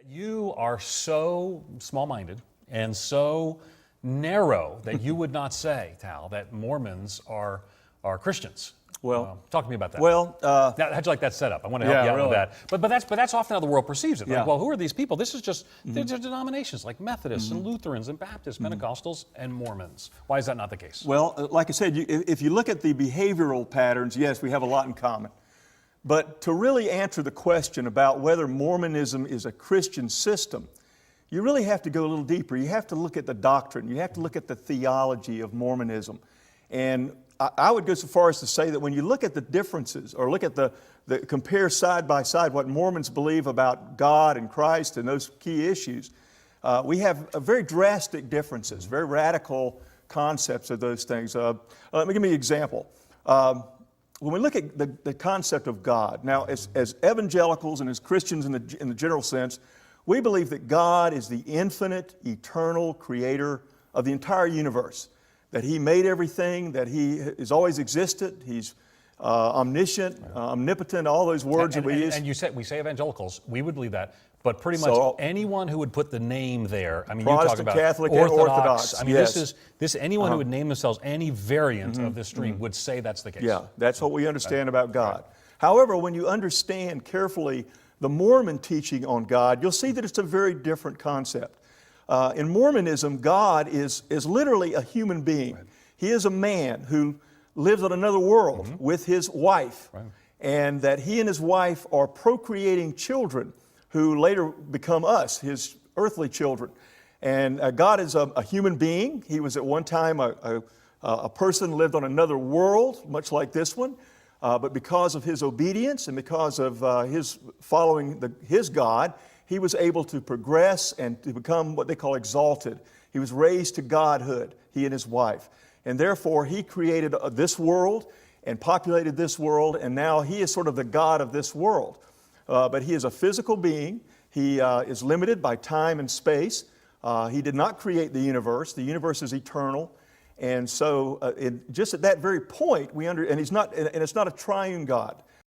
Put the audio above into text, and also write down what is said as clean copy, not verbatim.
You are so small-minded and so narrow that you would not say, Tal, that Mormons are Christians. Well, talk to me about that. Well, how'd you like that setup? I want to help you out with that. But that's often how the world perceives it. Yeah. Like, well, who are these people? This is just they're denominations like Methodists and Lutherans and Baptists, Pentecostals and Mormons. Why is that not the case? Well, like I said, if you look at the behavioral patterns, yes, we have a lot in common. But to really answer the question about whether Mormonism is a Christian system, you really have to go a little deeper. You have to look at the doctrine. You have to look at the theology of Mormonism. And I would go so far as to say that when you look at the differences, or look at compare side by side what Mormons believe about God and Christ and those key issues, we have very drastic differences, very radical concepts of those things. Let me give you an example. When we look at the concept of God, now as evangelicals and as Christians in the general sense, we believe that God is the infinite, eternal creator of the entire universe. That He made everything, that He has always existed, He's omniscient, omnipotent, all those words that we use. And we say evangelicals, we would believe that, but pretty much anyone who would put the name there, I mean, you talk about Catholic, Orthodox. and I mean, yes. Anyone who would name themselves any variant of this stream would say that's the case. Yeah, that's what we understand about God. However, when you understand carefully the Mormon teaching on God, you'll see that it's a very different concept. In Mormonism, God is literally a human being. Right. He is a man who lives on another world with his wife, and that he and his wife are procreating children who later become us, his earthly children. And God is a human being. He was at one time a person lived on another world, much like this one, but because of his obedience and because of his following his God, he was able to progress and to become what they call exalted. He was raised to godhood, he and his wife. And therefore, he created this world and populated this world, and now he is sort of the God of this world. But he is a physical being. He is limited by time and space. He did not create the universe. The universe is eternal. And so just at that very point, and it's not a triune God.